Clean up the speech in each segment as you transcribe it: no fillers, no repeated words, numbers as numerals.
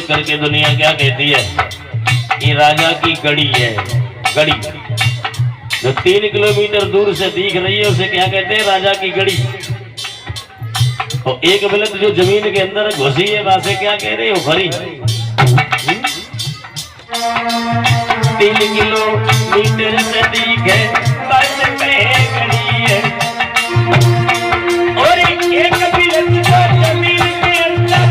देख करके दुनिया क्या कहती है, ये राजा की गड़ी है। गड़ी जो 3 किलोमीटर दूर से दिख रही है उसे क्या कहते हैं, राजा की गड़ी। तो एक मिनट जो जमीन के अंदर घुसी है वहां से क्या कह रहे हो, भरी। 3 किलोमीटर से दिखे बस में गड़ी है, और एक मिनट जो जमीन के अंदर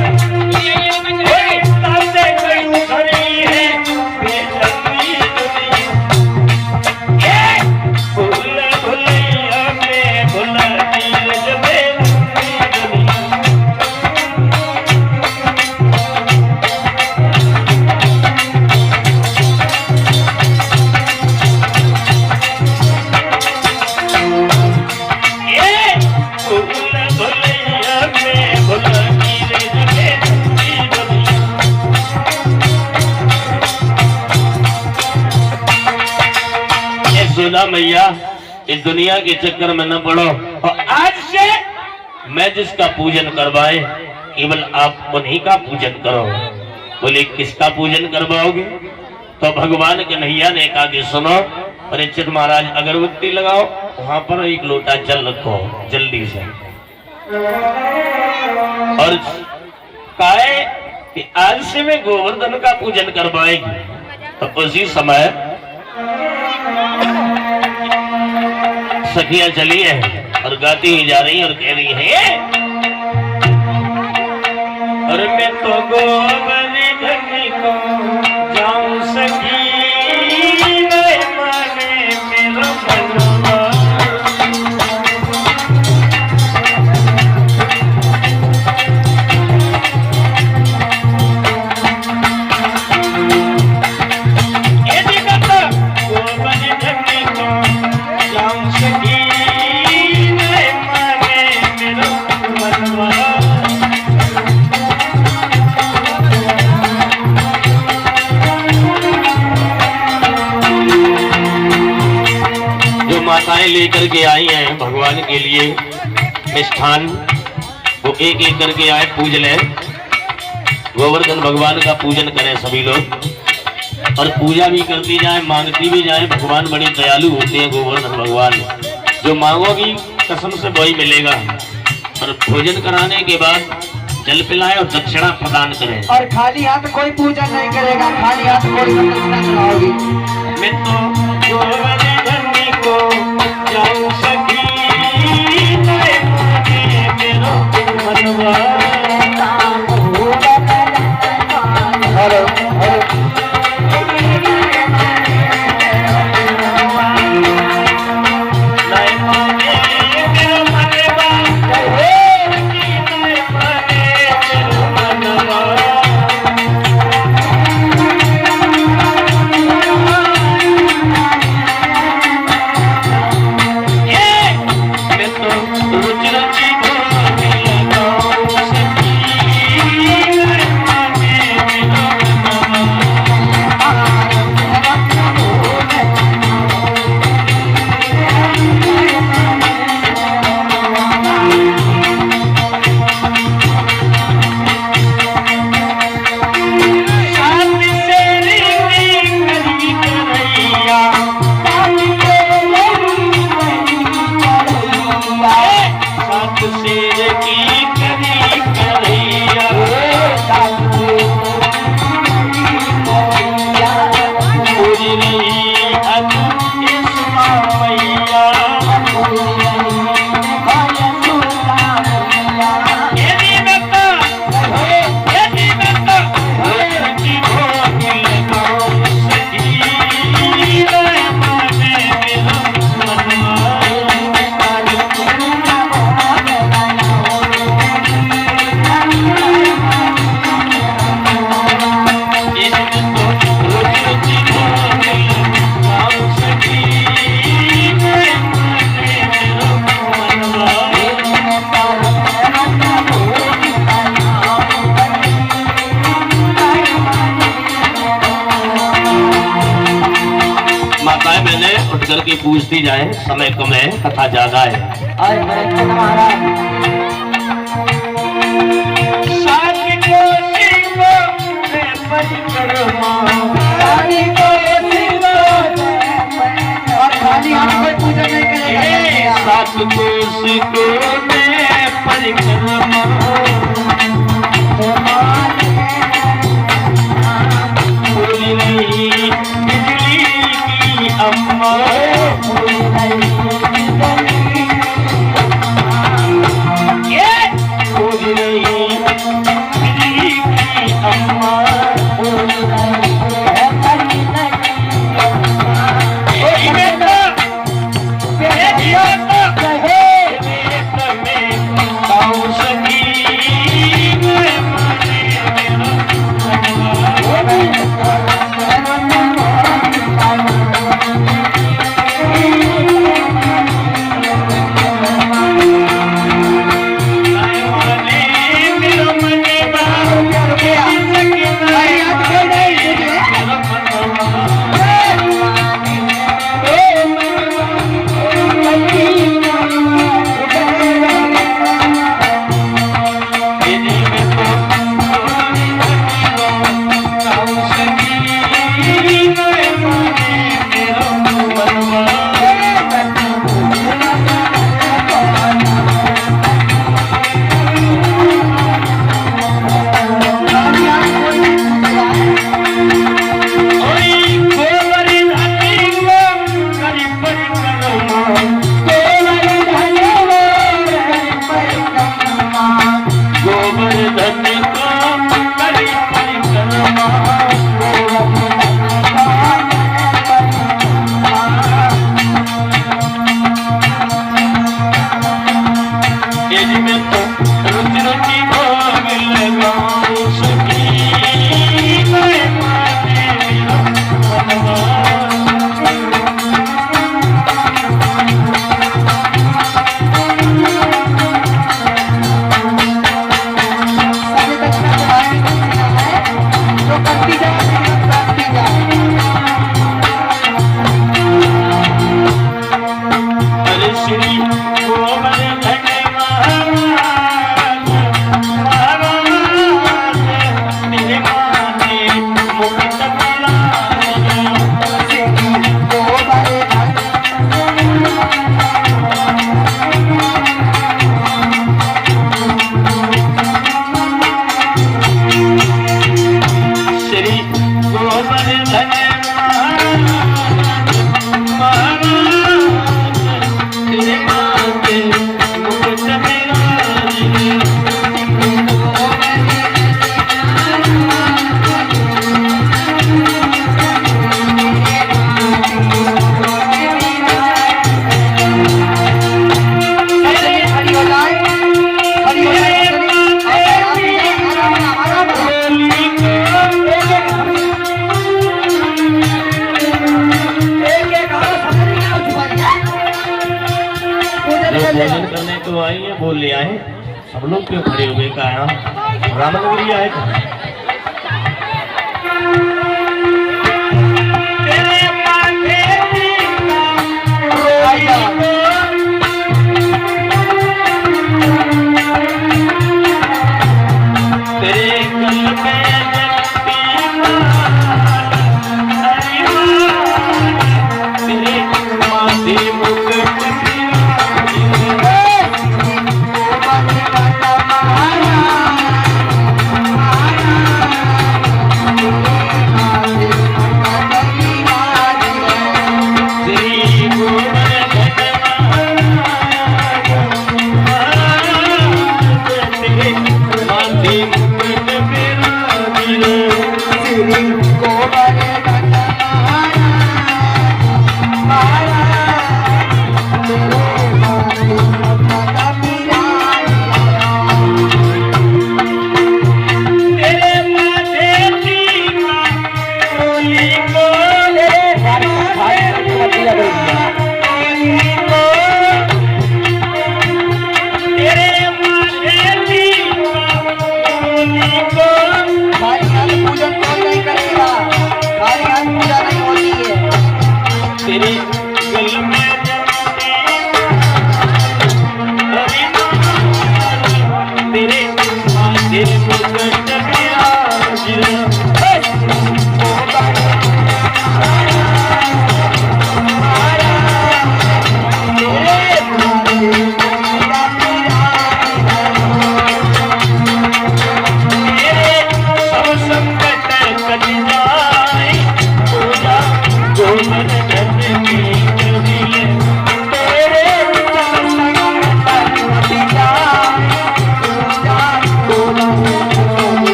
से कोई खड़ी है बेचैनी दुनिया। भूल भुलैया में भुलती जबे मैया इस दुनिया के चक्कर में न पड़ो, और आज से मैं जिसका पूजन करवाए केवल आप उन्हीं का पूजन करो। बोले किसका पूजन करवाओगे? तो भगवान कन्हैया ने कहा कि सुनो परीक्षित महाराज, अगरबत्ती लगाओ, वहां पर एक लोटा जल रखो जल्दी से, और कहे कि आज से मैं गोवर्धन का पूजन करवाएगी। तो उसी समय सखियां चली है और गाती हुई जा रही है और कह रही है, और मैं तो गोवर्धन को जाऊं सखी माने मेरा मनवा। माताएं लेकर के आई हैं भगवान के लिए मिष्ठान, वो एक एक करके आए पूज ले। गोवर्धन भगवान का पूजन करें सभी लोग, और पूजा भी करती जाए, मांगती भी जाए। भगवान बड़े दयालु होते हैं गोवर्धन भगवान, जो मांगोगी कसम से वही मिलेगा। और भोजन कराने के बाद जल पिलाए और दक्षिणा प्रदान करें, और खाली हाथ कोई पूजा नहीं करेगा, खाली हाथ कोई दक्षिणा चढ़ाओगी। मैं तो गोवर्धन को जाऊं सखी मेरा मनवा। करके पूछती जाए, समय कम है, कथा ज्यादा है। परिक्रमा खाली और खाली हाथ कोई पूजन नहीं करेगा। सात कोस को मैं परिक्रमा पूरी नहीं बिजली की अम्मा पूरी नहीं बिजली की अम्मा भोजन करने को आई है बोल लिया है सब लोग क्यों खड़े हुए कहा रामनगरी आए पूजन कोई नहीं करेगा।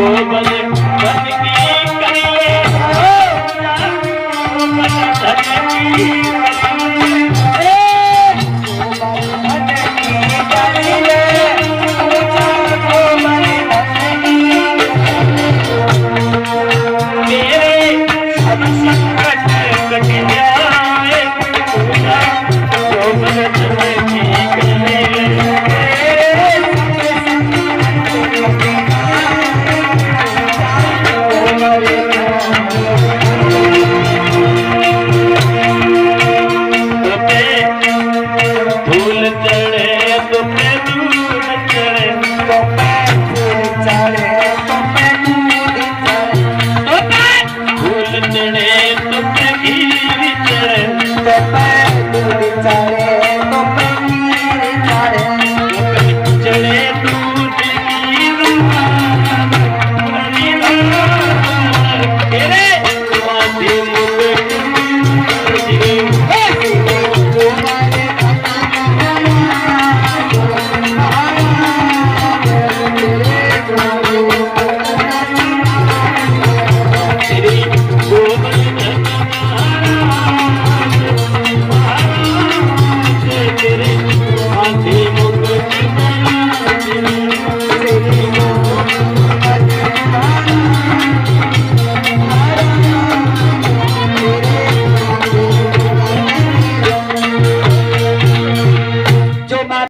गोवर्धन